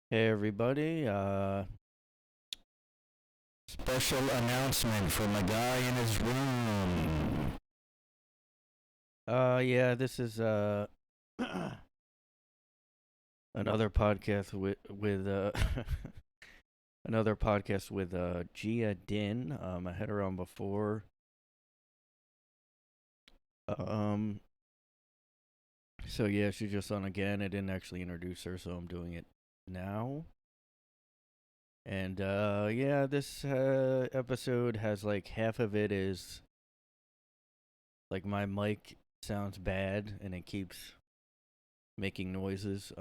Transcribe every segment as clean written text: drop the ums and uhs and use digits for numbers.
Hey everybody, special announcement from a guy in his room. Yeah, this is another podcast with another podcast with Jia Din. I had her on before. Um so yeah, she's just on again. I didn't actually introduce her, so I'm doing it now. And yeah, this episode has like half of it is like my mic sounds bad and it keeps making noises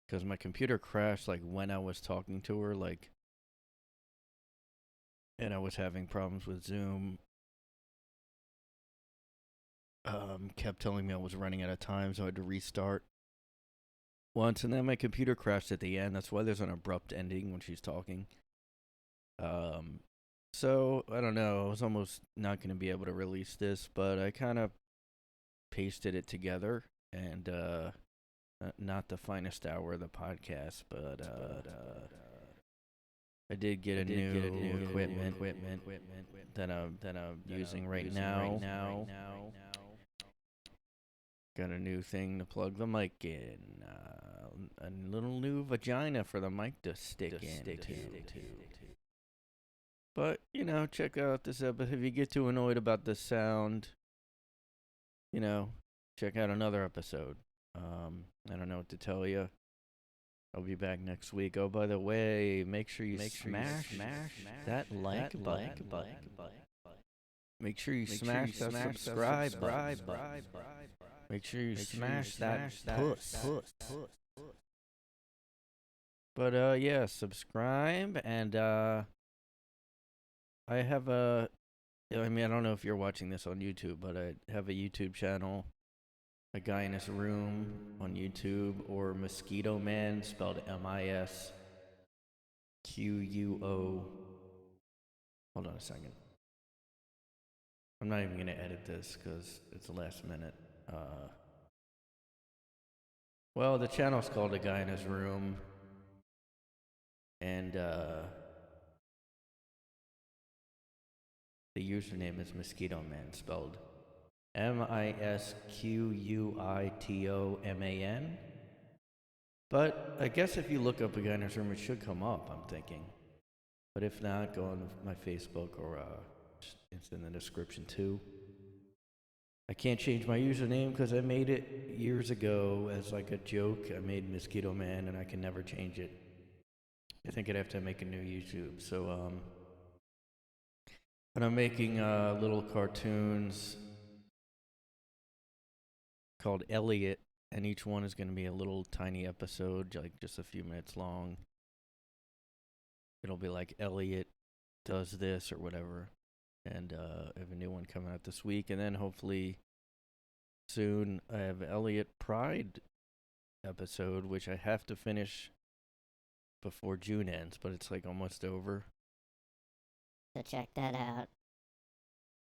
because my computer crashed like when I was talking to her, like, and I was having problems with Zoom. Kept telling me I was running out of time, so I had to restart once, and then my computer crashed at the end. That's why there's an abrupt ending when she's talking. um so I don't know, I was almost not going to be able to release this, but I kind of pasted it together. And not the finest hour of the podcast, but I did get a new equipment that I'm using right now. Got a new thing to plug the mic in. A little new vagina for the mic to stick into. But check out this episode. If you get too annoyed about the sound, you know, check out another episode. I don't know what to tell you. I'll be back next week. Oh, by the way, make sure you smash that like button. Make sure you smash that subscribe button. Make sure you smash that puss. But yeah, subscribe. And I have I mean, I don't know if you're watching this on YouTube, but I have a YouTube channel, A Guy in His Room on YouTube, or Mosquito Man, spelled Misquo. Hold on a second. I'm not even gonna edit this because it's the last minute. Uh, well, the channel's called A Guy in His Room, and the username is Mosquito Man, spelled Misquitoman. But I guess if you look up A Guy in His Room, it should come up, I'm thinking. But if not, go on my Facebook, or it's in the description too. I can't change my username because I made it years ago as like a joke. I made Mosquito Man, and I can never change it. I think I'd have to make a new YouTube. So and I'm making little cartoons called Elliot, and each one is going to be a little tiny episode, like just a few minutes long. It'll be like Elliot does this or whatever. And I have a new one coming out this week, and then hopefully soon I have Elliot Pride episode, which I have to finish before June ends, but it's like almost over. So check that out.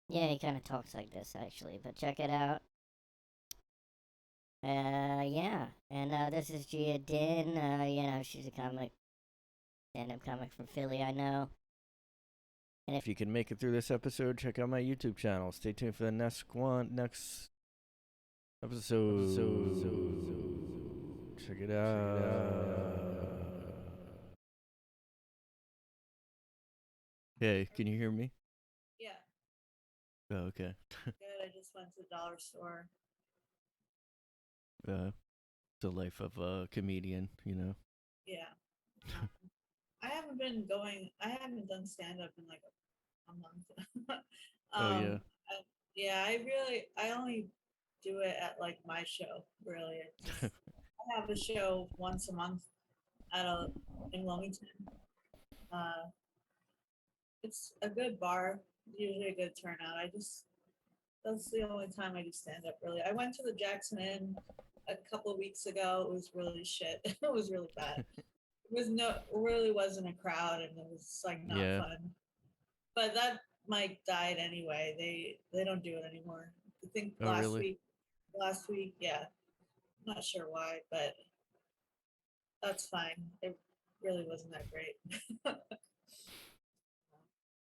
Yeah, he kind of talks like this actually, but check it out. Yeah, and this is Jia Din. She's a stand-up comic from Philly. I know. And If you can make it through this episode, check out my YouTube channel. Stay tuned for the next episode. Check it out. Hey, can you hear me? Yeah, Oh, okay. good. I just went to the dollar store. uh, the life of a comedian. Yeah. Um, I haven't been going, I haven't done stand up in like a month. Oh yeah. I, yeah, I only do it at like my show, really. It's just, I have a show once a month at in Wilmington. Uh, it's a good bar, usually a good turnout. That's the only time I do stand up, really. I went to the Jackson Inn a couple of weeks ago. It was really shit. It was really bad. Really wasn't a crowd, and it was like not Yeah. fun. But that mic died anyway. They don't do it anymore. I think Oh really? last week, yeah. I'm not sure why, but that's fine. It really wasn't that great.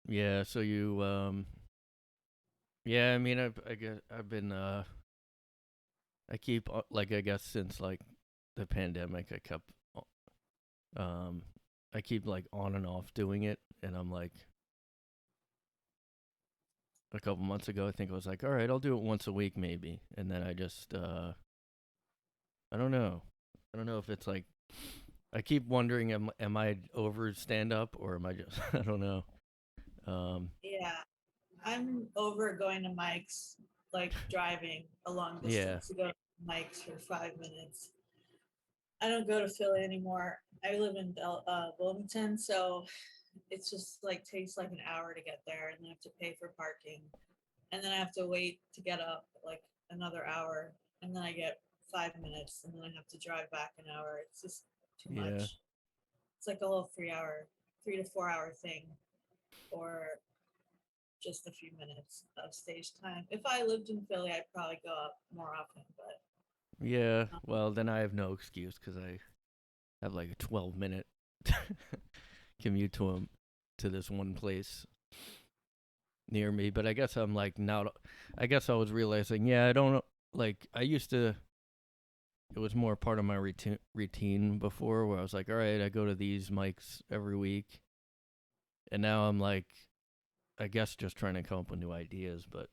Yeah. So you yeah. I mean, I guess I've been I keep like I guess since like the pandemic, um I keep like on and off doing it, and I'm like a couple months ago, I think I was like, all right, I'll do it once a week maybe, and then I just I don't know. I don't know if it's like I keep wondering, am I over stand up or am I just I don't know. Um, Yeah, I'm over going to mics, like driving a long yeah, distance to go to mics for 5 minutes. I don't go to Philly anymore. I live in Wilmington, so it's just like takes like an hour to get there, and then I have to pay for parking, and then I have to wait to get up like another hour, and then I get 5 minutes, and then I have to drive back an hour. It's just too yeah, much. It's like a little 3 hour, 3 to 4 hour thing, or just a few minutes of stage time. If I lived in Philly, I'd probably go up more often, but yeah. Well, then I have no excuse because I have like a 12-minute commute to this one place near me. But I guess I'm like now. I guess I was realizing, yeah, I don't like. I used to. It was more part of my routine before, where I was like, all right, I go to these mics every week, and now I'm like, I guess just trying to come up with new ideas. But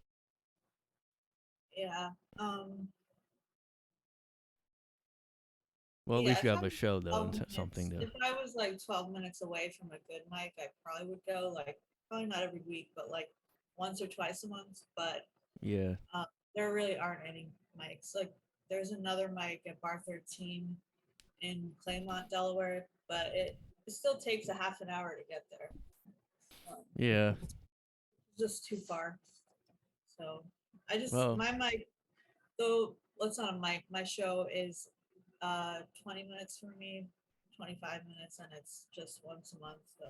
yeah. Um, well, at yeah, least if you I have a was show though, 12 and something minutes, to. if I was like 12 minutes away from a good mic, I probably would go like probably not every week, but like once or twice a month. But Yeah, uh, there really aren't any mics. Like there's another mic at Bar 13 in Claymont, Delaware, but it still takes a half an hour to get there. Um, yeah. it's just too far. So I just Well, my mic though let's not a mic. My show is 20 minutes for me, 25 minutes, and it's just once a month, so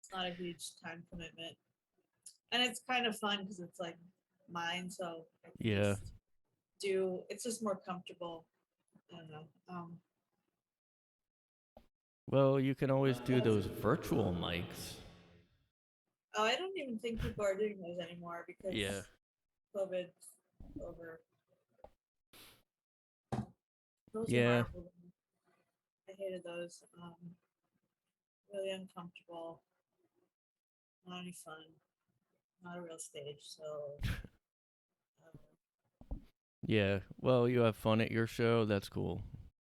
it's not a huge time commitment. And it's kind of fun because it's like mine, so I can yeah. just do it's just more comfortable. I don't know. Well, you can always do those virtual mics. Oh, I don't even think people are doing those anymore Yeah. because COVID's over. Those are Yeah. horrible. I hated those. Really uncomfortable. Not any fun. Not a real stage. So Yeah. Well, you have fun at your show. That's cool.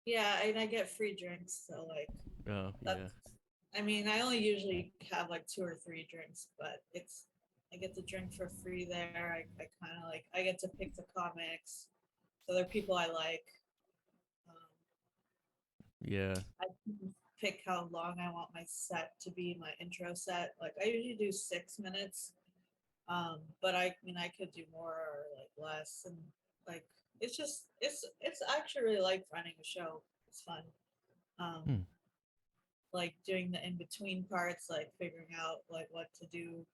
yeah, and I get free drinks. So like Oh, that's. yeah. I mean, I only usually have like 2 or 3 drinks, but it's I get to drink for free there. I kind of like I get to pick the comics. So they're people I like. Um, Yeah. I can pick how long I want my set to be, my intro set. Like I usually do 6 minutes, but I mean I could do more or like less, and like it's actually really like running a show. It's fun. Um, Hmm. like doing the in between parts, like figuring out like what to do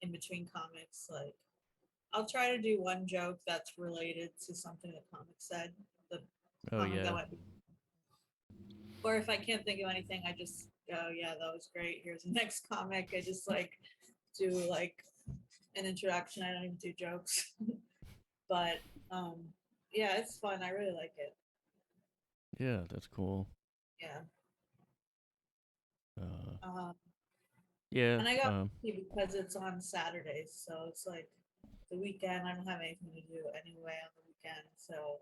in between comics. Like I'll try to do one joke that's related to something the comic said, the Oh, comic that yeah. went, or if I can't think of anything, I just go, yeah, that was great. Here's the next comic. I just like do like an introduction. I don't even do jokes, but um, yeah, it's fun. I really like it. Yeah. That's cool. Yeah. Uh, Um, yeah. and I got lucky because it's on Saturdays, so it's like the weekend. I don't have anything to do anyway on the weekend, so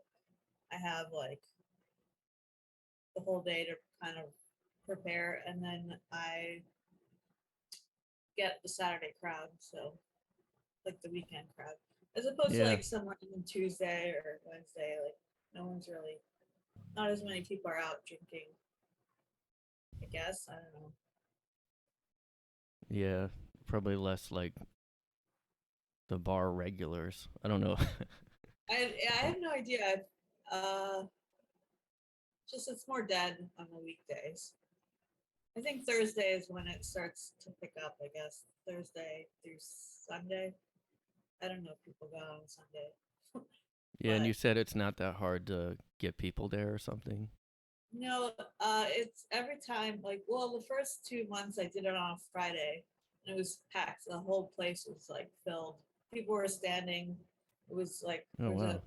I have like the whole day to kind of prepare, and then I get the Saturday crowd, so like the weekend crowd, as opposed to Yeah. like somewhere on Tuesday or Wednesday. Like no one's really, not as many people are out drinking. I guess I don't know. Yeah. Probably less like the bar regulars. I don't know. I have no idea. Uh, just it's more dead on the weekdays. I think Thursday is when it starts to pick up. I guess Thursday through Sunday. I don't know if people go on Sunday, Yeah. And but you said it's not that hard to get people there or something. No, it's every time. Like, well, the first 2 months I did it on a Friday, and it was packed. The whole place was like filled. People were standing. It was like Oh there was wow.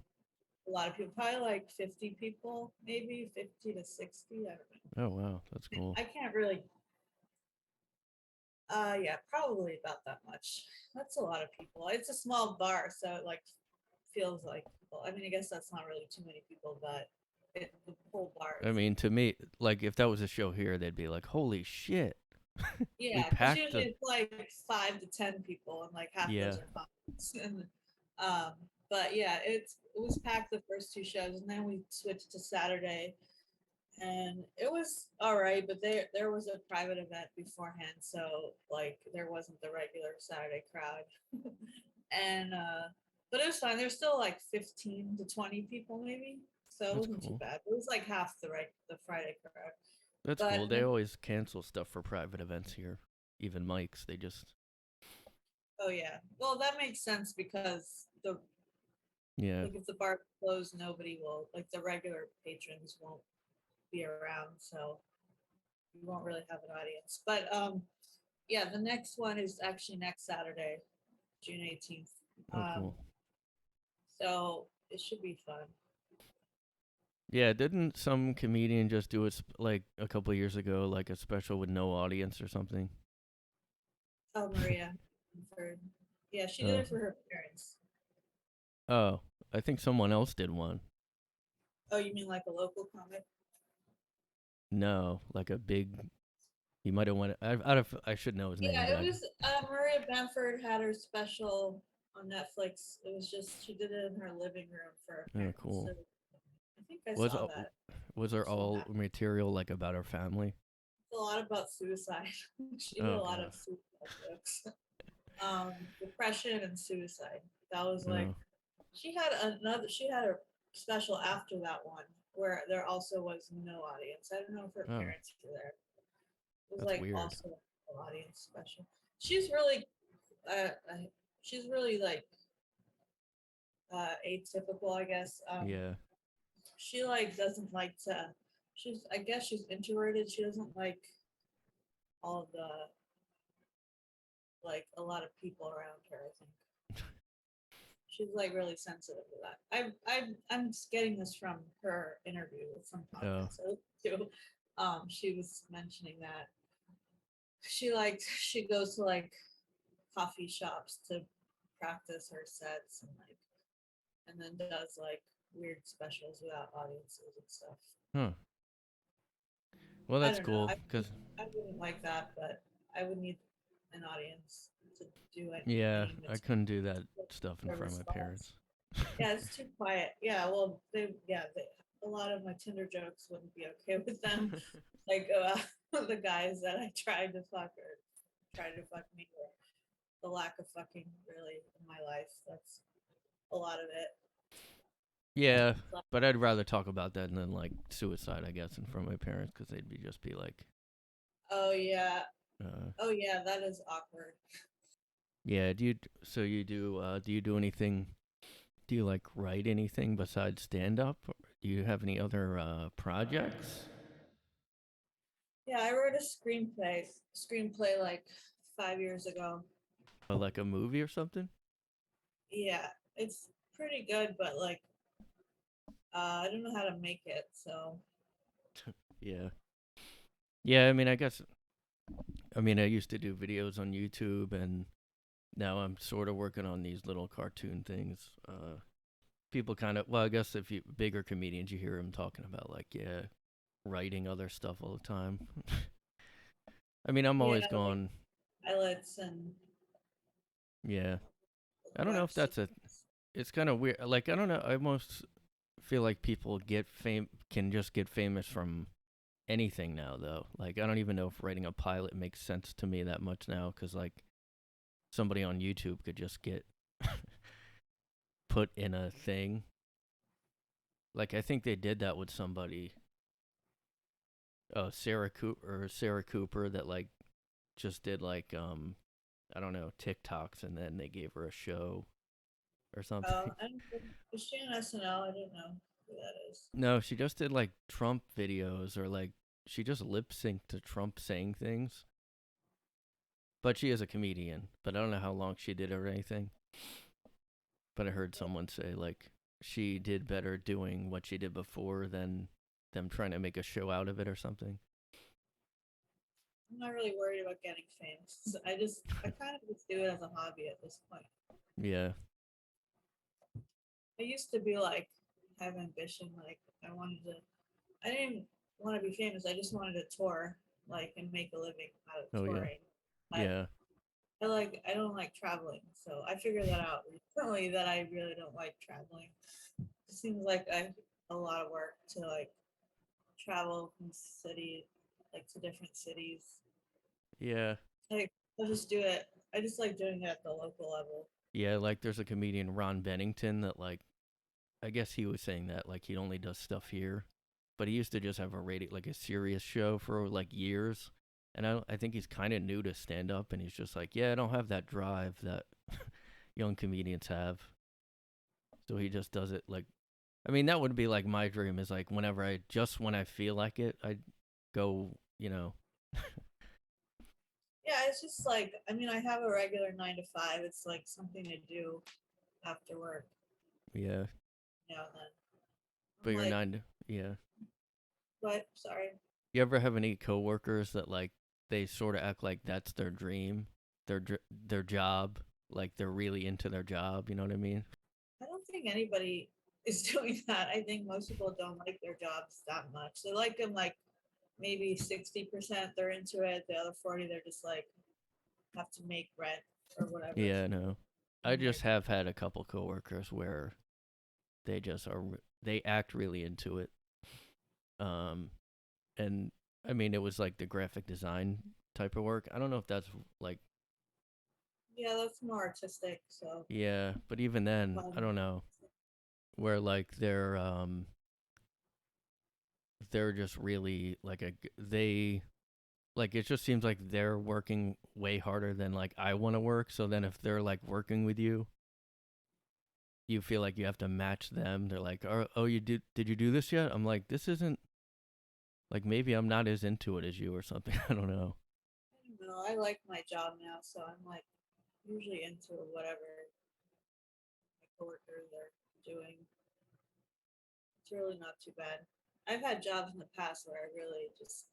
a lot of people, probably like 50 people, maybe 50 to 60. I don't know. Oh wow, that's cool. I can't really. Yeah, probably about that much. That's a lot of people. It's a small bar, so it like feels like people. I mean, I guess that's not really too many people, but the whole bar I is. mean, to me, like if that was a show here, they'd be like, "Holy shit, we Yeah, because packed usually the." it's like 5 to 10 people, and like half Yeah, those are comics. And um, but yeah, it was packed the first two shows, and then we switched to Saturday, and it was all right. But there was a private event beforehand, so like there wasn't the regular Saturday crowd, and but it was fine. There's still like 15 to 20 people maybe, so it that's wasn't too cool. bad. It was like half the Friday crowd, That's but cool. They always cancel stuff for private events here. Even mics, they just oh yeah. Well, that makes sense because the yeah. like if the bar closed, nobody will like the regular patrons won't be around, so you won't really have an audience. But yeah, the next one is actually next Saturday, June 18th. Oh Um, cool. so it should be fun. Yeah, didn't some comedian just do it like a couple years ago, like a special with no audience or something? Oh, Maria, for yeah, she did Oh, it for her parents. oh, I think someone else did one. Oh, you mean like a local comic? No, like a big. He might have went. I should know his name, Yeah, but it was Maria Bamford had her special on Netflix. It was just she did it in her living room for her oh, parents. So cool. I think I Was saw uh, that. was there So all happy. material like about her family? A lot about suicide. She did Oh a lot god. of suicide jokes. Depression and suicide. That was like Oh, she had another. She had a special after that one where there also was no audience. I don't know if her oh, parents were there. It was that's like weird. also an audience special. She's really, she's really like atypical, I guess. Yeah. She like doesn't like to. She's I guess she's introverted. She doesn't like all of the like a lot of people around her. I think she's like really sensitive to that. I'm just getting this from her interview with some Oh, podcast too. She was mentioning that she goes to like coffee shops to practice her sets and like and then does like weird specials without audiences and stuff. huh. Well, I that's don't know. cool. Cause I wouldn't like that, but I would need an audience to do yeah, any I couldn't do that material stuff in or front of my response. parents. Yeah, it's too quiet. Yeah, well, a lot of my Tinder jokes wouldn't be okay with them. Like the guys that I tried to fuck or tried to fuck me, or the lack of fucking really in my life. That's a lot of it. Yeah, So, but I'd rather talk about that than like suicide, I guess, in front of my parents, because they'd be just be like, oh yeah, uh, oh yeah, that is awkward. yeah. Do you do anything? Do you like write anything besides stand up? Do you have any other projects? Yeah, I wrote a screenplay like 5 years ago. Like a movie or something? Yeah, it's pretty good, but like I don't know how to make it. So Yeah. Yeah, I mean, I used to do videos on YouTube, and now I'm sort of working on these little cartoon things. People kind of, well, I guess if you bigger comedians, you hear them talking about like, yeah, writing other stuff all the time. I mean, I'm yeah, always like going, pilots and yeah. I don't know web if that's series. it's kind of weird. Like, I don't know. I almost feel like people can just get famous from anything now, though. Like, I don't even know if writing a pilot makes sense to me that much now, because like somebody on YouTube could just get put in a thing. Like, I think they did that with somebody, Sarah Cooper, that like just did like I don't know, TikToks, and then they gave her a show or something. Oh, and was she on SNL? I don't know. who that is. No, she just did like Trump videos or like she just lip synced to Trump saying things. But she is a comedian. But I don't know how long she did it or anything. But I heard someone say like she did better doing what she did before than them trying to make a show out of it or something. I'm not really worried about getting famous. I kind of just do it as a hobby at this point. Yeah. I used to be like, have ambition. Like, I didn't want to be famous. I just wanted to tour, like, and make a living out of Oh yeah. touring. But Yeah. I don't like traveling. So I figured that out recently that I really don't like traveling. It seems like a lot of work to like travel from city, like to different cities. Yeah. Like, I'll just do it. I just like doing it at the local level. Yeah, like there's a comedian Ron Bennington that like I guess he was saying that like he only does stuff here, but he used to just have a radio like a serious show for like years, and I think he's kind of new to stand up, and he's just like, yeah, I don't have that drive that young comedians have, so he just does it like, I mean that would be like my dream is like whenever when I feel like it, I go, you know, Yeah, it's just like I mean, I have a regular 9 to 5. It's like something to do after work, yeah, then but I'm you're like, not, yeah. what? Sorry. You ever have any coworkers that like they sort of act like that's their dream, their job, like they're really into their job? You know what I mean? I don't think anybody is doing that. I think most people don't like their jobs that much. They like them like maybe 60% they're into it. The other 40 they're just like have to make rent or whatever. Yeah, no. I And they're just have had a couple coworkers where they just are they act really into it. Um, and I mean it was like the graphic design type of work. I don't know if that's like yeah, that's more artistic. So yeah, but even then, I um, don't know where like they're just really like they like it just seems like they're working way harder than like I want to work. So then if they're like working with you, you feel like you have to match them. They're like, "Oh, you did you do this yet?" I'm like, "This isn't like maybe I'm not as into it as you or something." I don't know. I don't know. I like my job now, so I'm like usually into whatever my coworkers are doing. It's really not too bad. I've had jobs in the past where I really just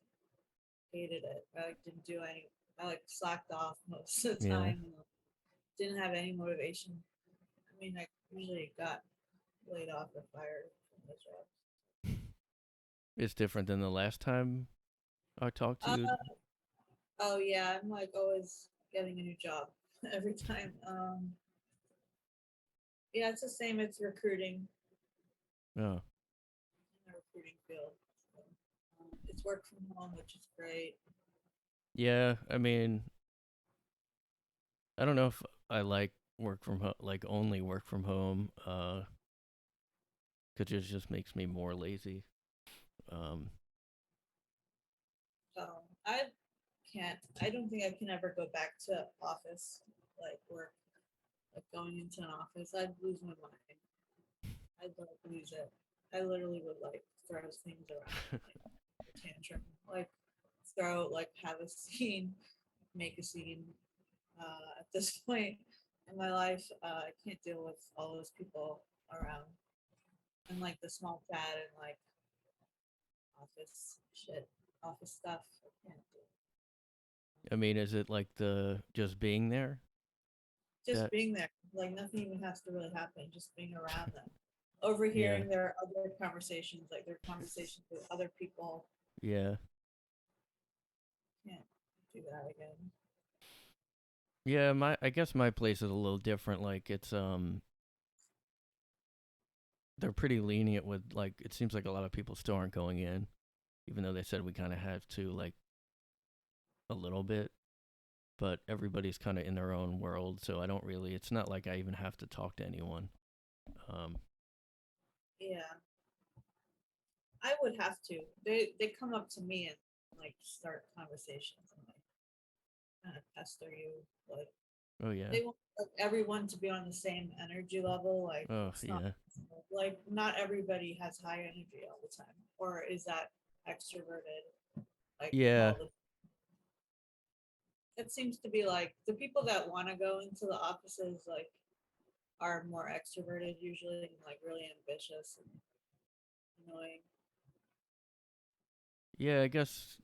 hated it. I like didn't do any. I like slacked off most of the Yeah. time and didn't have any motivation. I mean, I usually got laid off or fired from those jobs. It's different than the last time I talked to Uh, you. oh yeah, I'm like always getting a new job every time. Yeah, it's the same. It's recruiting Oh. in the recruiting field. So, it's work from home, which is great. Yeah, I mean, I don't know if I like work from home like only work from home cuz it just makes me more lazy. Um So I can't. I don't think I can ever go back to office like work, like going into an office. I'd lose my mind. I'd like lose it. I literally would like throw things around, like a tantrum, like have a scene, make a scene. At this point in my life, I can't deal with all those people around and like the small chat and like office shit, office stuff. I can't do it. I mean, is it like the just being there Just that being there, like nothing even has to really happen. Just being around them, yeah. overhearing their other conversations, like their conversations with other people. Yeah. Can't do that again. Yeah, my I guess my place is a little different. Like it's they're pretty lenient with like it seems like a lot of people still aren't going in, even though they said we kind of have to like a little bit, but everybody's kind of in their own world, so I don't really it's not like I even have to talk to anyone. Um Yeah, I would have to. They come up to me and like start conversations and like kind of pester you. Like oh yeah. they won't like everyone to be on the same energy level. Like Oh, it's not yeah. like not everybody has high energy all the time, or is that extroverted like Yeah. all the. It seems to be like the people that want to go into the offices like are more extroverted usually, and like really ambitious and annoying. Yeah, I guess,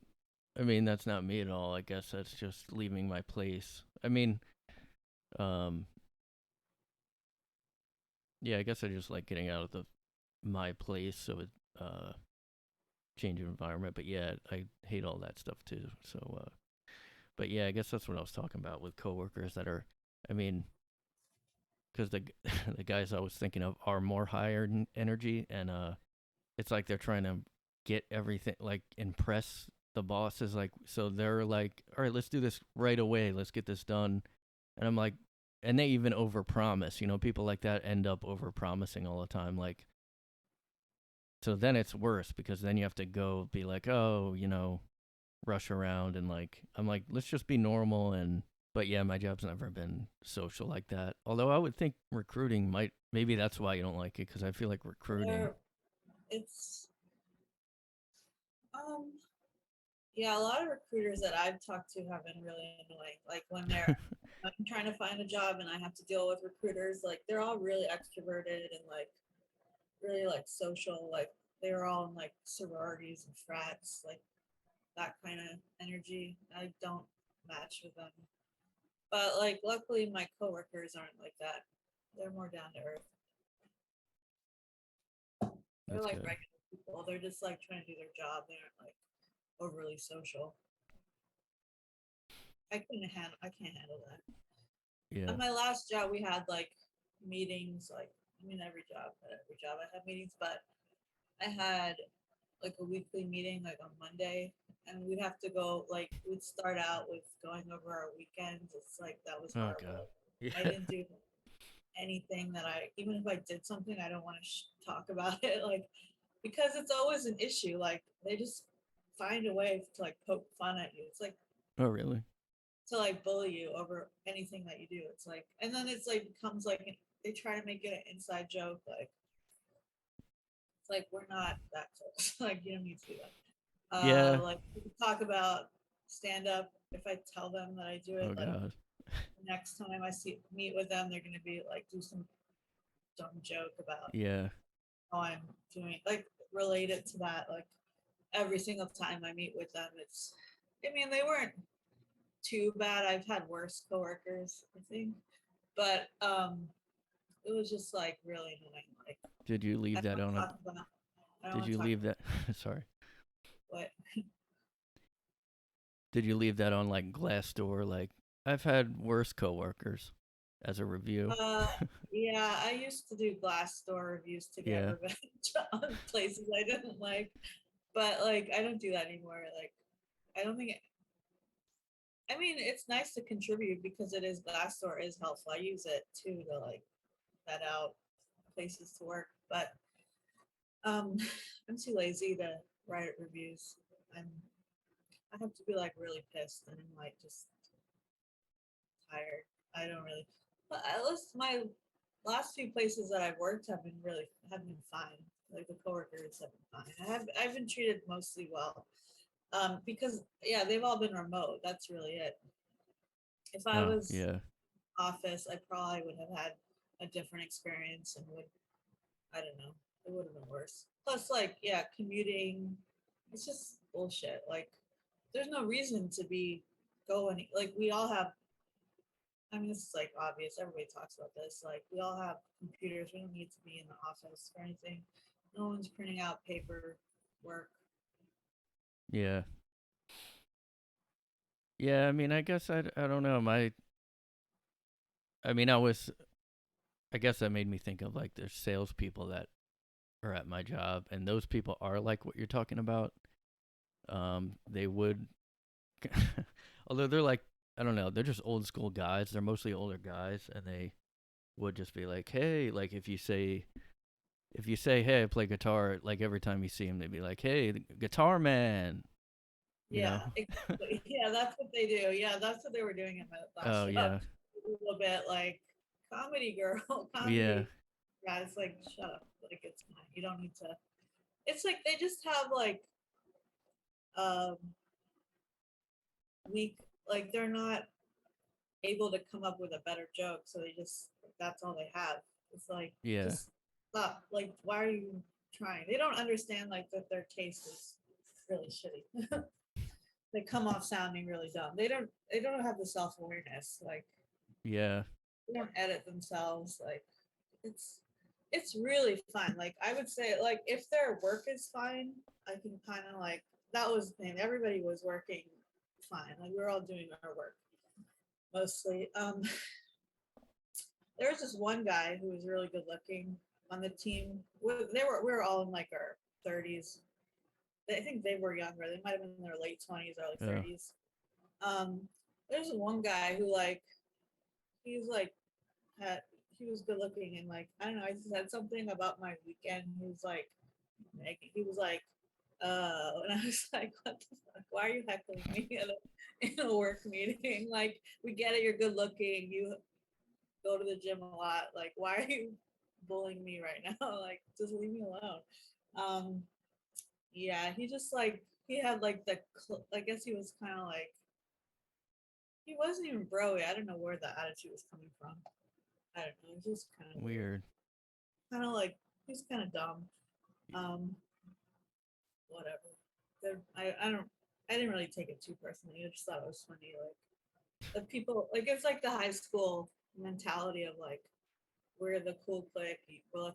I mean, that's not me at all. I guess that's just leaving my place. I mean, um, yeah, I guess I just like getting out of the my place, so it change of environment. But yeah, I hate all that stuff too. So, but yeah, I guess that's what I was talking about with coworkers that are, I mean, because the the guys I was thinking of are more higher energy, and it's like they're trying to get everything, like impress the bosses, like, so they're like, all right, let's do this right away, let's get this done. And I'm like, and they even overpromise, people like that end up overpromising all the time, like, so then it's worse because then you have to go be like, oh, rush around, and like, I'm like, let's just be normal. And but yeah, my job's never been social like that, although I would think recruiting might, maybe that's why you don't like it, because I feel like recruiting. There, it's um yeah, a lot of recruiters that I've talked to have been really annoying. Like when I'm trying to find a job and I have to deal with recruiters, like they're all really extroverted and like really like social. Like they were all in like sororities and frats, like that kind of energy. I don't match with them. But like luckily my coworkers aren't like that. They're more down to earth. They're That's like good. regular people. They're just like trying to do their job. They aren't like overly social. I can't handle that. Yeah. At my last job we had like meetings, like I mean every job I have meetings, but I had like a weekly meeting like on Monday, and we'd have to go like we'd start out with going over our weekends. It's like that was Oh god. horrible. I Yeah. didn't do anything that I, even if I did something, I don't want to talk about it, like because it's always an issue. Like they just find a way to like poke fun at you. It's like Oh really? to like bully you over anything that you do. It's like, and then it's like becomes like they try to make it an inside joke. Like it's like we're not that close. Like you don't need to do that. Yeah. Like we talk about stand up. If I tell them that I do it, Oh like god. next time I see meet with them, they're gonna be like do some dumb joke about Yeah. how I'm doing, like relate it to that. Like every single time I meet with them, it's. I mean, they weren't too bad. I've had worse coworkers, I think, but it was just like really annoying. Like Did you I leave that don't on a talk about. I don't did want to you talk leave about that sorry. what. Did you leave that on like Glassdoor, like, I've had worse coworkers, as a review? Uh, yeah, I used to do Glassdoor reviews to get Yeah. revenge on places I didn't like, but like I don't do that anymore. Like I don't think. I mean, it's nice to contribute because it is Glassdoor is helpful. I use it too to like vet out places to work, but um, I'm too lazy to write reviews. I'm I have to be like really pissed and I'm like just tired. I don't really. But at least my last few places that I've worked have been fine. Like the coworkers have been fine. I've been treated mostly well. Because yeah, they've all been remote. That's really it. If I Oh was yeah. office, I probably would have had a different experience and would, I don't know, it would have been worse. Plus, like, yeah, commuting, it's just bullshit. Like, there's no reason to be going. Like, we all have. I mean, this is like obvious. Everybody talks about this. Like, we all have computers. We don't need to be in the office for anything. No one's printing out paper work. Yeah. Yeah, I mean, I guess I don't know. I mean, I guess that made me think of like there's salespeople that are at my job, and those people are like what you're talking about. They would, although they're like, I don't know, they're just old school guys. They're mostly older guys, and they would just be like, hey, like if you say, hey, I play guitar, like every time you see him, they'd be like, hey, the guitar man, you Yeah, know? exactly. Yeah, that's what they do. Yeah, that's what they were doing at my last Oh job. yeah. A little bit like comedy girl, comedy. Yeah. Yeah, it's like shut up. Like it's fine. You don't need to. It's like they just have like um weak. Like they're not able to come up with a better joke, so they just that's all they have. It's like Yeah. just stop. Like why are you trying? They don't understand like that their taste is really shitty. They come off sounding really dumb. They don't have the self awareness. Like Yeah. they don't edit themselves. Like it's it's really fun. Like I would say like if their work is fine, I can kind of like that was the thing. Everybody was working fine. Like we were all doing our work mostly. There was this one guy who was really good looking on the team. We were all in like our 30s. I think they were younger. They might have been in their late 20s, early Yeah. 30s. Um, there's one guy who like he's like had he was good looking and like I don't know. I said something about my weekend. He was like, and I was like, what the fuck? Why are you heckling me in a work meeting? Like, we get it. You're good looking. You go to the gym a lot. Like, why are you bullying me right now? Like, just leave me alone. Um, yeah, he just like he had like I guess he was kind of like he wasn't even broy. I don't know where the attitude was coming from. I don't know. It was just kind of Weird. kind of like he's kind of dumb. Um, whatever. I don't. I didn't really take it too personally. I just thought it was funny. Like the people, like it's like the high school mentality of like we're the cool clique. Well,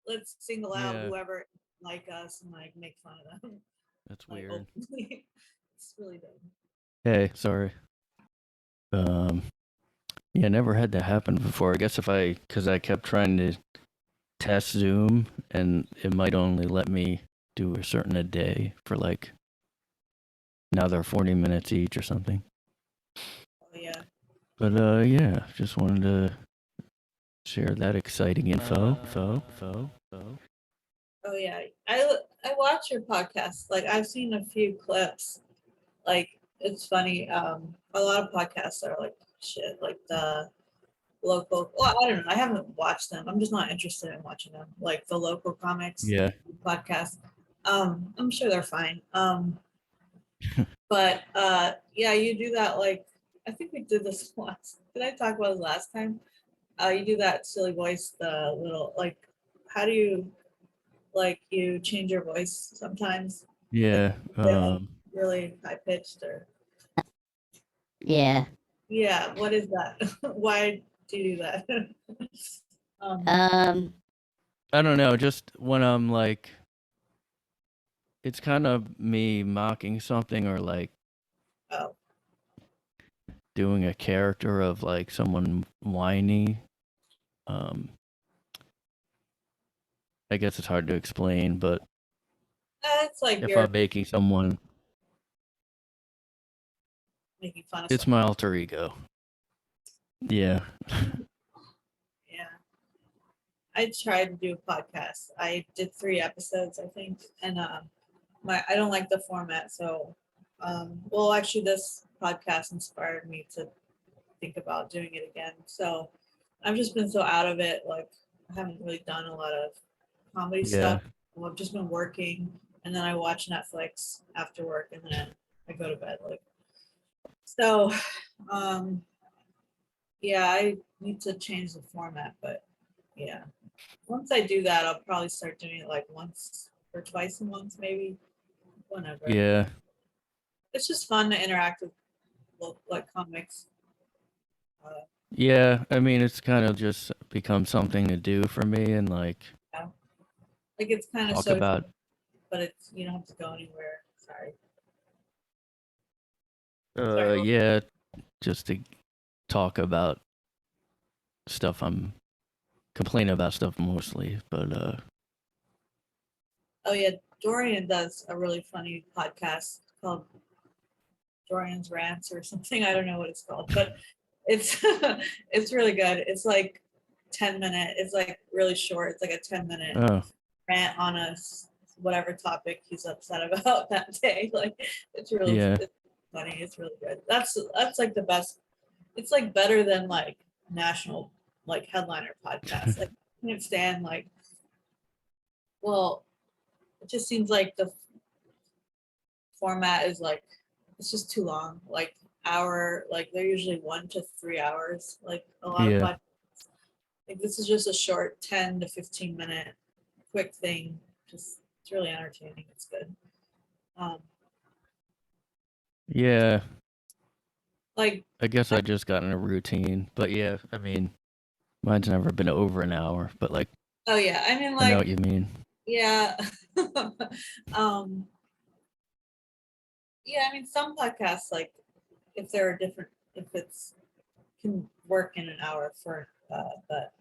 let's single out Yeah. whoever like us and like make fun of them. That's Like weird. openly. It's really dumb. Hey, sorry. Yeah, never had that happen before. I guess because I kept trying to test Zoom and it might only let me do a certain a day for like now they're 40 minutes each or something. Oh yeah. But yeah, just wanted to share that exciting info. Oh yeah. I watch your podcast. Like I've seen a few clips. Like it's funny. A lot of podcasts are like shit. Like the local. Well, I don't know. I haven't watched them. I'm just not interested in watching them. Like the local comics Yeah. podcast. I'm sure they're fine. But yeah, you do that. Like I think we did this once. Did I talk about this last time? You do that silly voice. The little like, how do you like you change your voice sometimes? Like Yeah. really high pitched or Yeah. yeah. What is that? Why do you do that? Um. I don't know, just when I'm like it's kind of me mocking something or like Oh. doing a character of like someone whiny. I guess it's hard to explain, but It's like if you're I'm making someone, making fun of it's someone. my alter ego. Yeah. Yeah. I tried to do a podcast. I did 3 episodes, I think, and I don't like the format. So, well, actually, this podcast inspired me to think about doing it again. So, I've just been so out of it. Like, I haven't really done a lot of comedy Yeah. stuff. Well, I've just been working, and then I watch Netflix after work, and then I go to bed. Like, so, um, yeah, I need to change the format, but yeah. Once I do that, I'll probably start doing it like once or twice a month, maybe. Whenever. Yeah. It's just fun to interact with like comics. Yeah. I mean, it's kind of just become something to do for me and like Yeah. Like it's kind of talk social, about. but it's you don't have to go anywhere. Sorry. Sorry. Yeah, just to talk about stuff I'm complaining about stuff mostly, but Oh yeah, Dorian does a really funny podcast called Dorian's Rants or something. I don't know what it's called, but it's it's really good. It's like 10 minute. It's like really short. It's like a 10 minute oh rant on whatever topic he's upset about that day. Like it's yeah, it's funny. It's really good. That's like the best. It's like better than like national like headliner podcasts. Like I can't stand like, well, it just seems like the format is like it's just too long. Like hour, like they're usually 1 to 3 hours. Like a lot of Yeah. podcasts. Like this is just a short 10 to 15 minute quick thing. Just it's really entertaining. It's good. Yeah. Like I guess I just got in a routine, but yeah, I mean, mine's never been over an hour, but like, oh yeah, I mean I know like what you mean. yeah. um yeah, I mean some podcasts like if there are different if it's can work in an hour for but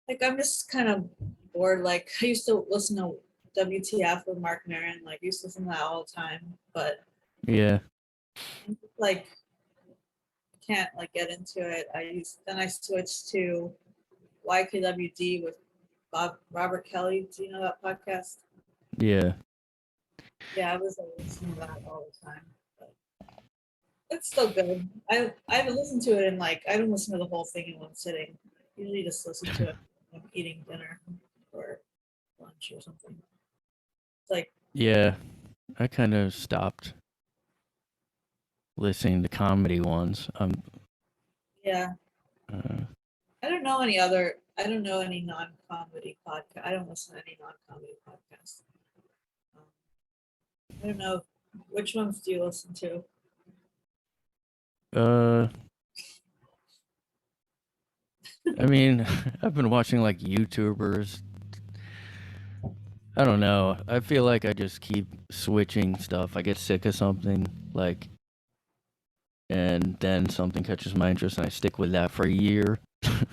like I'm just kind of bored. Like I used to listen to WTF with Mark Maron, like I used to listen to that all the time, but Yeah. like can't like get into it. I switched to YKWd with Robert Kelly. Do you know that podcast? Yeah. Yeah, I was listening to that all the time. But it's still good. I haven't listened to it in like I haven't listened to the whole thing in one sitting. Usually just listen to it when I'm eating dinner or lunch or something. It's like Yeah. I kind of stopped listening to comedy ones. yeah. Uh, I don't know any other. I don't know any non-comedy podcast. I don't listen to any non-comedy podcasts. Um, I don't know which ones do you listen to. uh, I mean, I've been watching like YouTubers. I don't know. I feel like I just keep switching stuff. I get sick of something, like, and then something catches my interest, and I stick with that for a year. Yes.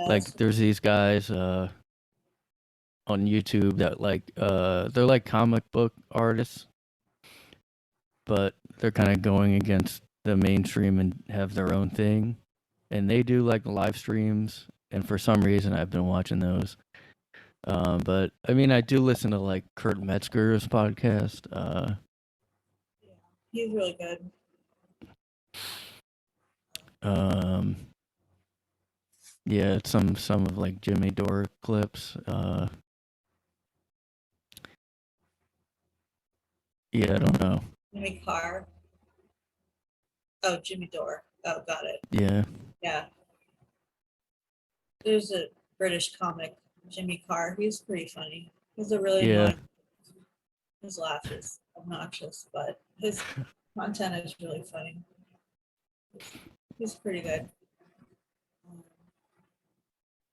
Like, there's these guys on YouTube that like they're like comic book artists, but they're kind of going against the mainstream and have their own thing. And they do like live streams, and for some reason I've been watching those. But I mean, I do listen to like Kurt Metzger's podcast. Yeah, he's really good. Um, yeah, some of like Jimmy Dore clips. Yeah, I don't know. Jimmy Carr. Oh, Jimmy Dore. Oh, got it. Yeah, Yeah. There's a British comic, Jimmy Carr. He's pretty funny. He's a really yeah, annoying. His laugh is obnoxious, but his content is really funny. He's pretty good. Um,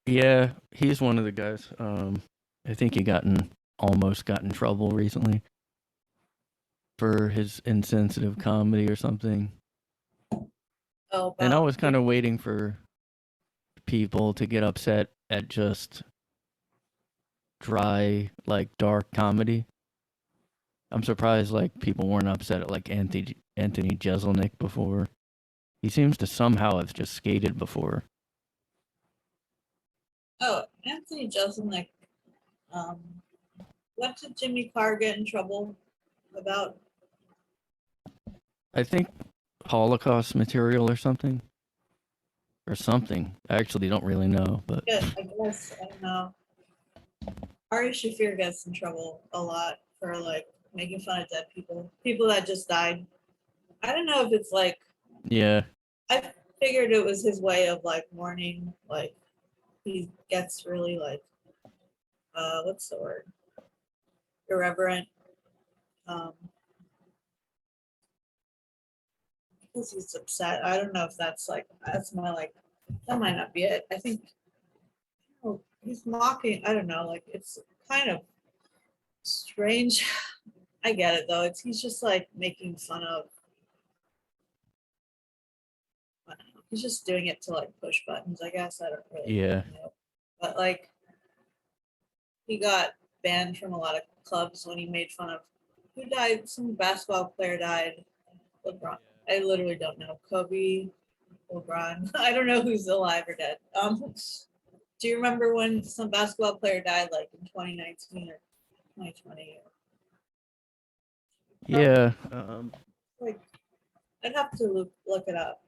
yeah. He's one of the guys. I think he almost got in trouble recently for his insensitive comedy or something. oh, And I about was kind of waiting for people to get upset at just dry, like dark comedy. I'm surprised like people weren't upset at like Anthony Jeselnik before. He seems to somehow have just skated before. Anthony Jeselnik. Um, what did Jimmy Carr get in trouble about? I think Holocaust material or something. Or something. I actually don't really know, but Yeah, I guess I don't know. Ari Shafir gets in trouble a lot for like making fun of dead people, people that just died. I don't know if it's like yeah, I figured it was his way of like mourning. Like he gets really like what's the word? Irreverent. Um, because he's upset. I don't know if that's like that's my like that might not be it. I think oh, he's mocking. I don't know. Like it's kind of strange. I get it though. He's just like making fun of. I don't know. He's just doing it to like push buttons. I guess I don't really yeah, know. But like he got banned from a lot of clubs when he made fun of who died. Some basketball player died. LeBron. I literally don't know. Kobe, LeBron. I don't know who's alive or dead. Do you remember when some basketball player died, like in 2019 or 2020? yeah. Like I'd have to look it up.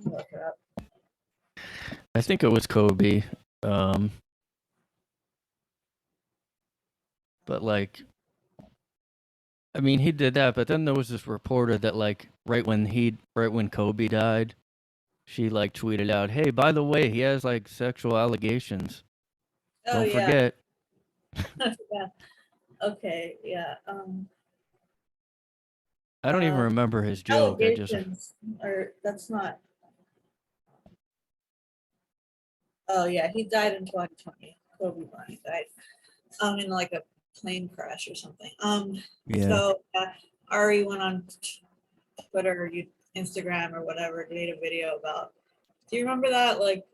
Look it up. I think it was Kobe. Um, but like, I mean, he did that. But then there was this reporter that like right when Kobe died, she like tweeted out, "Hey, by the way, he has like sexual allegations. Oh Don't yeah. forget." Yeah. Okay. Yeah. I don't even Uh, remember his joke. I just allegations or that's not. Oh yeah, he died in 2020. Kobe Bryant died. In like a plane crash or something. yeah So Ari went on Twitter, or Instagram, or whatever, made a video about. Do you remember that? Like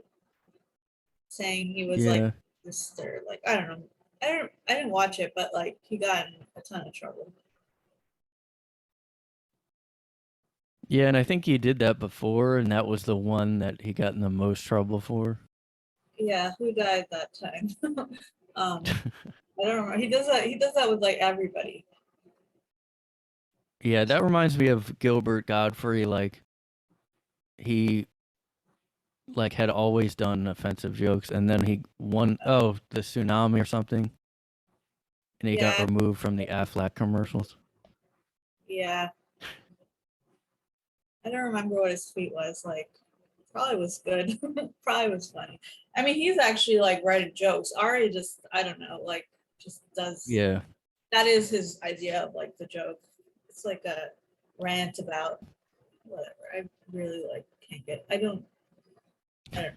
saying he was like yeah this or like I don't know. I didn't watch it, but like he got in a ton of trouble. yeah, and I think he did that before, and that was the one that he got in the most trouble for. Yeah, who died that time? I don't remember. He does that. He does that with like everybody. Yeah, that reminds me of Gilbert Godfrey. Like he like had always done offensive jokes, and then he won the tsunami or something, and he got Yeah, removed from the Aflac commercials. yeah. I don't remember what his tweet was like. Probably was good. Probably was funny. I mean, he's actually like writing jokes. Ari just I don't know, like just does Yeah, that is his idea of like the joke. It's like a rant about whatever. I really like can't get. I don't know.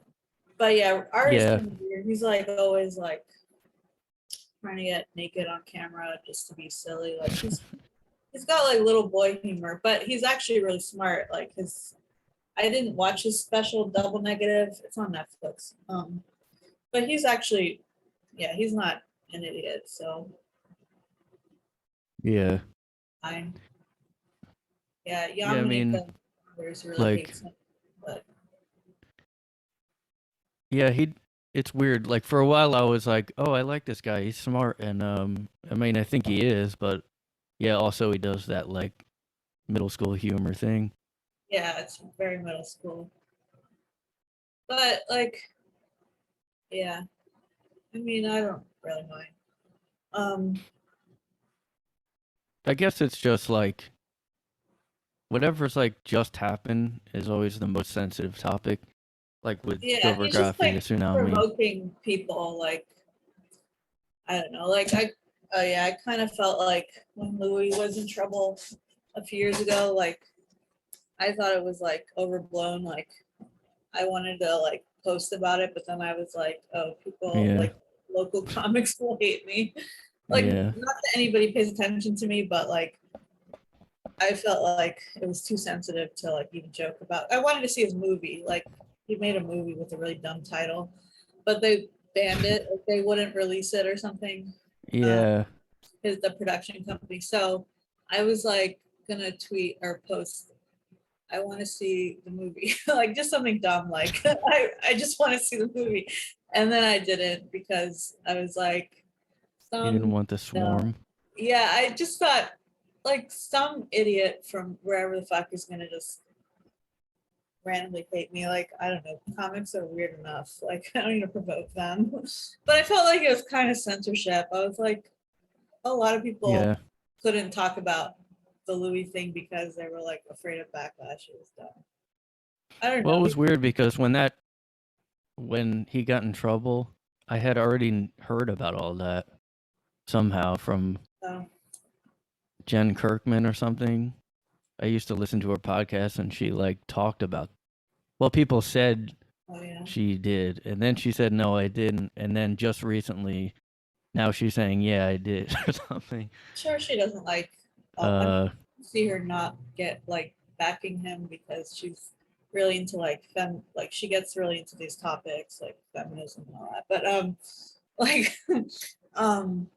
But yeah, Ari's yeah, kind of weird. He's like always like trying to get naked on camera just to be silly. Like he's got like little boy humor, but he's actually really smart. Like his I didn't watch his special Double Negative. It's on Netflix. But he's actually yeah, he's not an idiot, so yeah, fine. Yeah, yeah. I mean, Yamanika Brothers really like, hates him, but yeah, he. It's weird. Like for a while, I was like, "Oh, I like this guy. He's smart." And I mean, I think he is, but yeah, also he does that like middle school humor thing. yeah, it's very middle school. But like, yeah, I mean, I don't really mind. Um, I guess it's just like whatever's like just happened is always the most sensitive topic. Like with yeah, Gilbert he's just Gottfried, the like tsunami. provoking people. Like, I don't know. Like, oh yeah, I kind of felt like when Louie was in trouble a few years ago, like, I thought it was like overblown. Like, I wanted to like post about it, but then I was like, oh, people Yeah, like local comics will hate me. Like, yeah, not that anybody pays attention to me, but like, I felt like it was too sensitive to like even joke about. I wanted to see his movie. Like, he made a movie with a really dumb title, but they banned it. Like, they wouldn't release it or something. Uh, yeah. the production company. So I was like gonna tweet or post. I want to see the movie, like just something dumb, like I just want to see the movie, and then I didn't because I was like, You didn't some want the no, swarm. yeah, I just thought like some idiot from wherever the fuck is gonna just randomly hate me. Like I don't know, comics are weird enough. Like I don't need to provoke them, but I felt like it was kind of censorship. I was like, a lot of people Yeah. couldn't talk about the Louis thing because they were like afraid of backlash. It was dumb. I don't Well, know. it was weird because when he got in trouble, I had already heard about all that somehow from So, Jen Kirkman or something. I used to listen to her podcast and she like talked about well, people said oh yeah. she did, and then she said no, I didn't, and then just recently now she's saying yeah, I did or something. Sure, she doesn't like. I Uh see her not get like backing him because she's really into like like she gets really into these topics like feminism and all that. But like um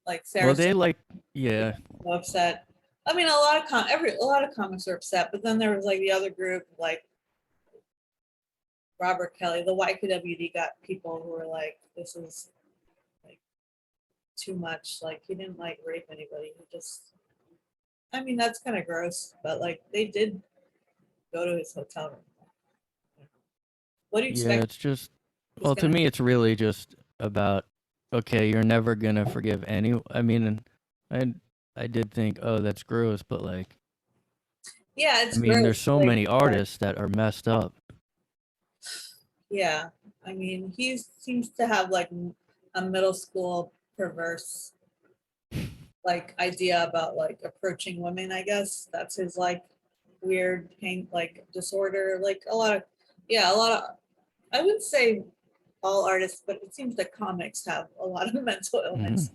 like well, Sarah they Silverman like yeah. was upset. I mean, a lot of a lot of comics are upset, but then there was like the other group like Robert Kelly, the YKWd got people who were like, this is like too much. Like he didn't like rape anybody. He just, I mean, that's kind of gross, but like they did go to his hotel room. What do you Yeah, expect it's just, he's well, to gonna? me, it's really just about, okay, you're never gonna forgive any. I mean, and I did think, oh, that's gross, but like, Yeah, I it's mean, there's gross. so Like, many artists that are messed up. yeah, I mean, he seems to have like a middle school perverse like idea about like approaching women. I guess that's his like weird pain like disorder. Like a lot of, yeah, a lot of. I wouldn't say all artists, but it seems that comics have a lot of mental Mhm. illness.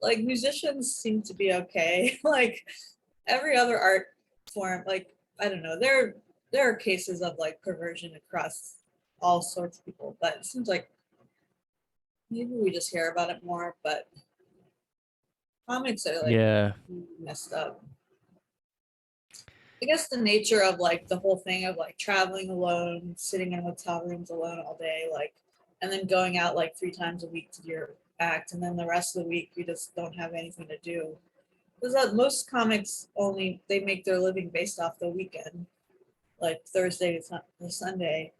Like musicians seem to be okay. Like every other art form, like I don't know, there are cases of like perversion across all sorts of people, but it seems like maybe we just hear about it more. But comics are like Yeah, messed up. I guess the nature of like the whole thing of like traveling alone, sitting in hotel rooms alone all day, like, and then going out like 3 times a week to your act, and then the rest of the week you just don't have anything to do. Because most comics only they make their living based off the weekend, like Thursday to Sunday.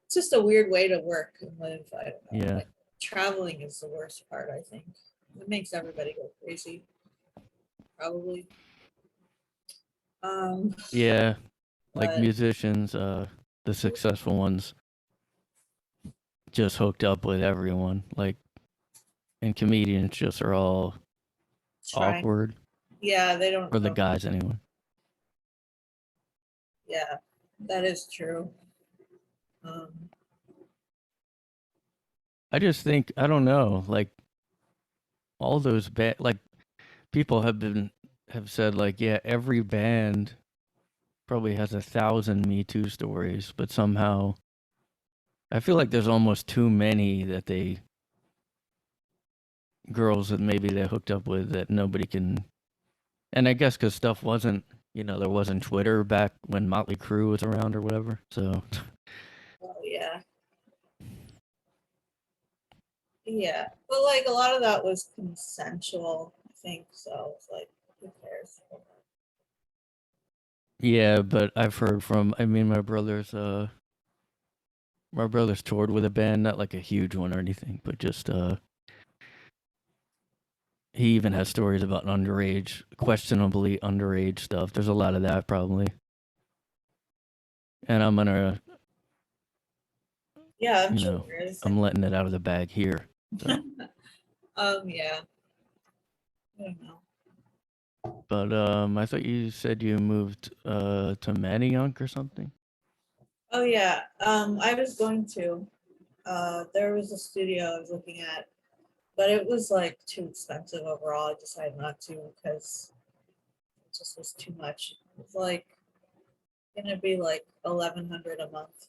It's just a weird way to work and live. I don't know. yeah, Like, traveling is the worst part. I think it makes everybody go crazy. Probably. Um, yeah. Like but musicians, the successful ones just hooked up with everyone. Like, and comedians just are all trying. awkward, Yeah, they don't or the know. guys anyway. Yeah, that is true. Um, I just think, I don't know, like all those like people have said like, yeah, every band probably has 1,000 Me Too stories, but somehow I feel like there's almost too many that they girls that maybe they hooked up with that nobody can. And I guess because stuff wasn't, there wasn't Twitter back when Motley Crue was around or whatever. So well, yeah, but like a lot of that was consensual. I think so. It's like who cares? yeah, but I've heard from. I mean, my brother's toured with a band, not like a huge one or anything, but just he even has stories about underage, questionably underage stuff. There's a lot of that probably, and Yeah, I'm you sure know, there is. I'm letting it out of the bag here. So, Yeah, I don't know. but I thought you said you moved to Manayunk or something. Oh yeah, I was going to. There was a studio I was looking at, but it was like too expensive overall. I decided not to because it just was too much. It's like gonna be like 1,100 a month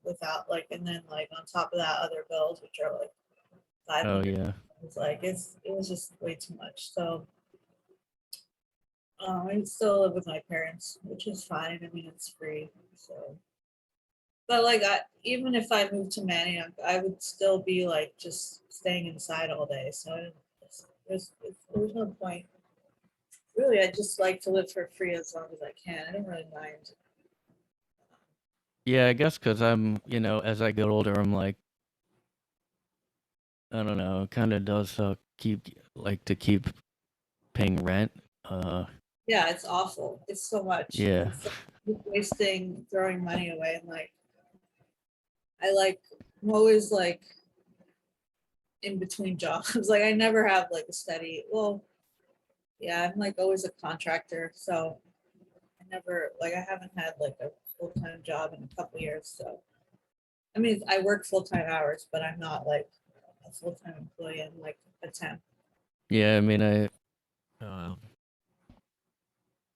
without like, and then like on top of that, other bills which are like five Oh hundred. yeah, It's like it was just way too much. So I still live with my parents, which is fine. I mean, it's free. So, but like, even if I moved to Manioc, I would still be like just staying inside all day. So there's no point. Really, I just like to live for free as long as I can. I don't really mind. yeah. I guess because I'm, as I get older, I'm like, I don't know. It kind of does keep paying rent. Yeah, it's awful. It's so much. Yeah, It's like wasting, throwing money away, and like I like I'm always like in between jobs. Like I never have like a steady. Well, yeah, I'm like always a contractor, so I haven't had like a full time job in a couple years. So I mean, I work full time hours, but I'm not like a full time employee. I'm like a temp. yeah. I mean, uh,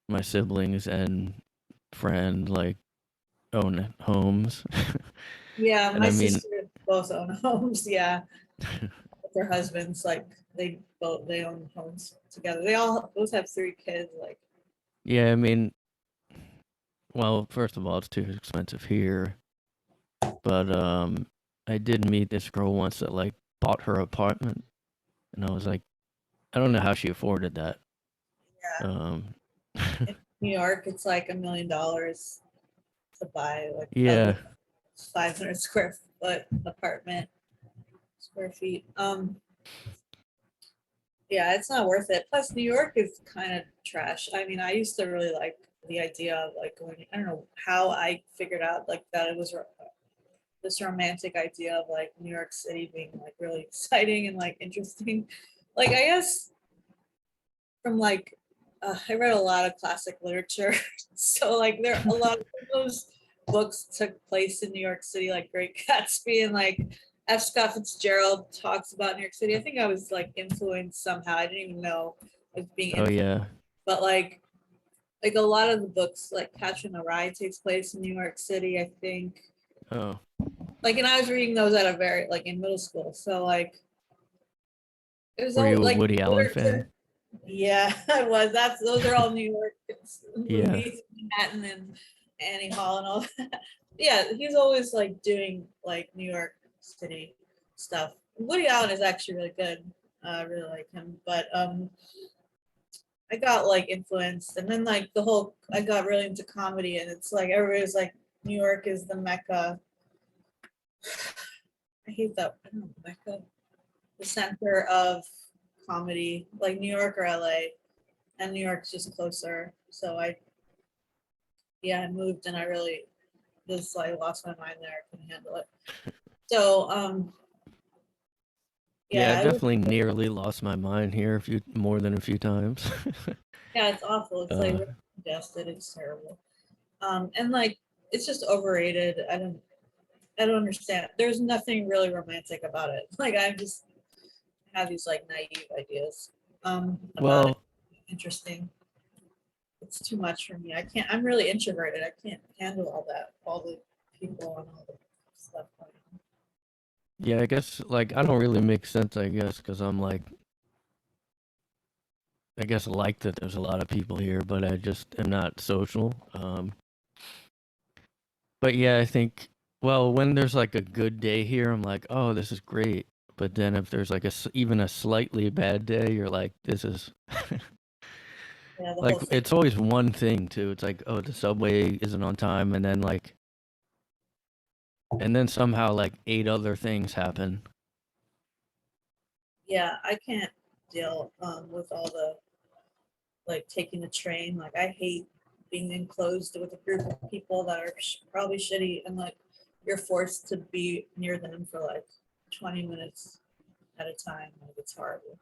my siblings and friend like own homes, Yeah, and my I mean, sisters both own homes. Yeah, with their husbands, like they own homes together. They all both have 3 kids. Like yeah. I mean, well, first of all, it's too expensive here, but I did meet this girl once that like bought her apartment, and I was like, I don't know how she afforded that. yeah, Um, in New York, it's like $1 million to buy like a yeah, 500 square foot apartment, square feet. Yeah, it's not worth it. Plus, New York is kind of trash. I mean, I used to really like the idea of like going. I don't know how I figured out like that it was this romantic idea of like New York City being like really exciting and like interesting. Like I guess from like I read a lot of classic literature, so like there a lot of those books took place in New York City, like Great Gatsby and like F. Scott Fitzgerald talks about New York City. I think I was like influenced somehow. I didn't even know I was being Oh influenced, yeah. but like a lot of the books, like Catcher in the Rye takes place in New York City, I think. Oh. Like, and I was reading those at a very like in middle school, so like it was Were all you a like Woody Allen fan? literature. Yeah, I was. Those are all New York Yeah. movies, Manhattan and Annie Hall and all that. Yeah, he's always like doing like New York City stuff. Woody Allen is actually really good. I really like him. But I got like influenced and then like I got really into comedy and it's like everybody's like New York is the Mecca. I hate that. I don't know, Mecca. The center of comedy, like New York or LA. And New York's just closer. So I moved and I really just like lost my mind there. I couldn't handle it. So Yeah, I yeah, definitely nearly lost my mind here more than a few times. yeah, it's awful. It's like uh, really congested. It's terrible. And like it's just overrated. I don't understand. There's nothing really romantic about it. Like I just have these like naive ideas about it. well, Interesting. It's too much for me. I can't. I'm really introverted. I can't handle all that. All the people and all the stuff going on. yeah, I guess like I don't really make sense, I guess, because I'm like, I guess I like that there's a lot of people here, but I just am not social. But yeah, I think, well, when there's like a good day here, I'm like, oh, this is great. But then if there's like even a slightly bad day, you're like, this is Yeah, the like, whole thing. it's always one thing too. It's like, oh, the subway isn't on time, and then like, and then somehow like eight other things happen. Yeah, I can't deal with all the like taking the train. Like I hate being enclosed with a group of people that are probably shitty and like you're forced to be near them for like 20 minutes at a time. Like it's horrible.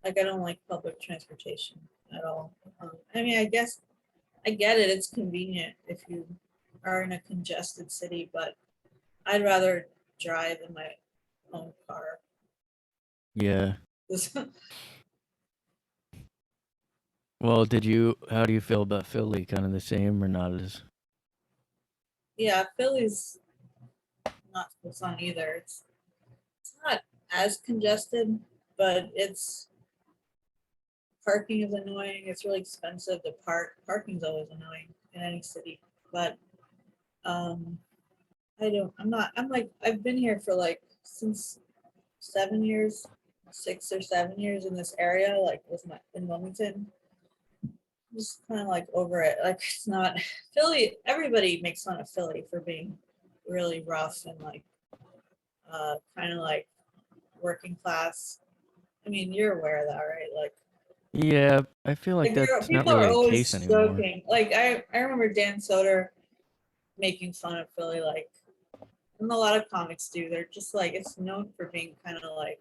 Like I don't like public transportation at all. I mean, I guess I get it. It's convenient if you are in a congested city, but I'd rather drive in my own car. Yeah. Well, how do you feel about Philly? Kind of the same or not as? Yeah, Philly's not so fun either. It's not as congested, but it's parking is annoying. It's really expensive to park. Parking's always annoying in any city. But um I'm like I've been here for like since 7 years, 6 or 7 years in this area, like with my in Wilmington. I'm just kind of like over it. Like it's not Philly, everybody makes fun of Philly for being really rough and like kind of like working class. I mean, you're aware of that, right? Yeah, I feel like that's not People really are the case always anymore. joking. Like I remember Dan Soder making fun of Philly, like, and a lot of comics do. They're just like it's known for being kind of like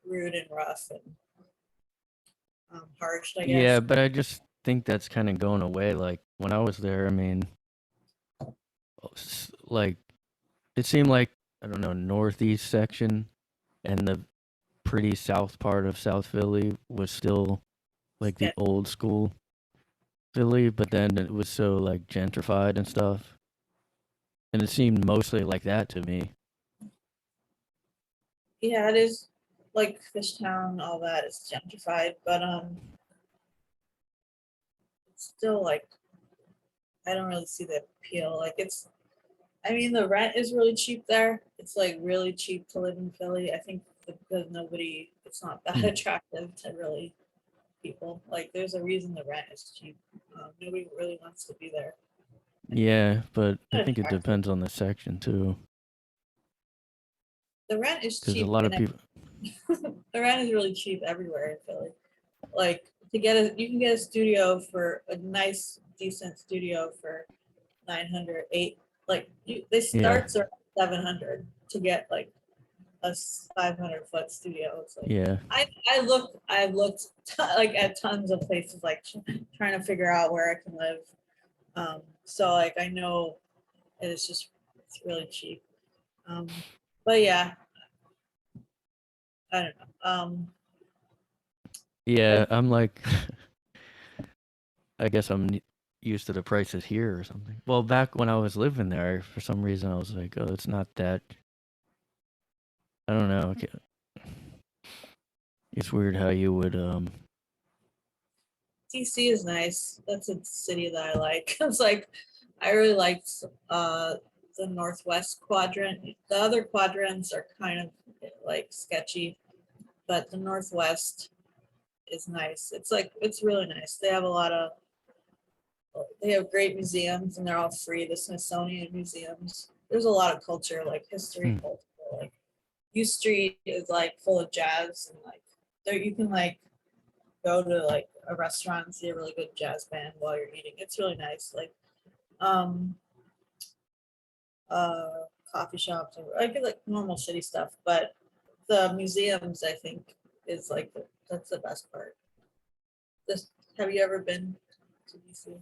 rude and rough and harsh, I Yeah, guess. but I just think that's kind of going away. Like when I was there, I mean, like it seemed like, I don't know, northeast section and the pretty south part of South Philly was still like the Yeah, old school Philly, but then it was so like gentrified and stuff. And it seemed mostly like that to me. yeah, it is like Fishtown, all that is gentrified, but it's still like I don't really see the appeal. Like it's I mean, the rent is really cheap there. It's like really cheap to live in Philly. I think because it's not that Hmm. attractive to really people. Like, there's a reason the rent is cheap. Nobody really wants to be there. Yeah, but I Not think it attractive. depends on the section too. the rent is Because a cheap. lot of in people. The rent is really cheap everywhere in Philly. Like you can get a studio for a nice, decent studio for 900, 8. Like they Yeah. starts around 700 to get like a 500-foot studio. It's like Yeah. I looked like at tons of places, like trying to figure out where I can live. So like I know it's really cheap. But yeah, I don't know. Yeah. I'm like, I guess I'm used to the prices here or something. Well, back when I was living there, for some reason I was like, oh, it's not that. I don't know. It's weird how you would DC is nice. That's a city that I like. It's like I really liked the northwest quadrant. The other quadrants are kind of like sketchy, but the northwest is nice. It's really nice. They have great museums and they're all free. The Smithsonian museums. There's a lot of culture, like history, culture. Like U Street is like full of jazz and like there you can like go to like a restaurant and see a really good jazz band while you're eating. It's really nice. Like um coffee shops or I get like normal city stuff, but the museums I think is like that's the best part. Just have you ever been to DC?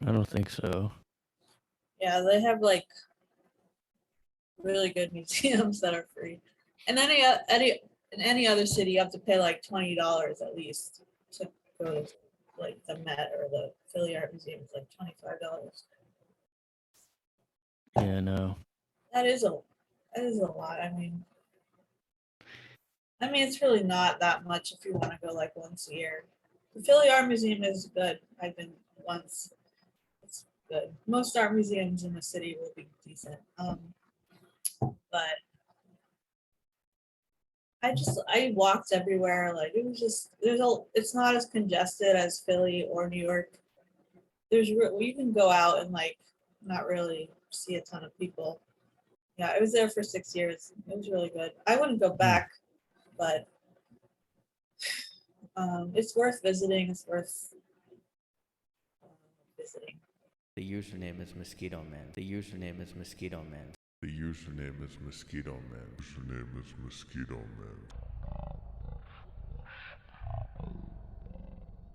I don't think so. Yeah, they have like really good museums that are free. And in any other city, you have to pay like $20 at least to go to like the Met or the Philly Art Museum. It's like $25. Yeah, no. That is a that is a lot. I mean, it's really not that much if you want to go like once a year. The Philly Art Museum is good. I've been once. It's good. Most art museums in the city will be decent. But I walked everywhere. Like it was just it's not as congested as Philly or New York. You can go out and like not really see a ton of people. Yeah, I was there for 6 years. It was really good. I wouldn't go back, but it's worth visiting. It's worth visiting. The username is Mosquito Man. The username is Mosquito Man. The username is Mosquito Man. Username is Mosquito Man.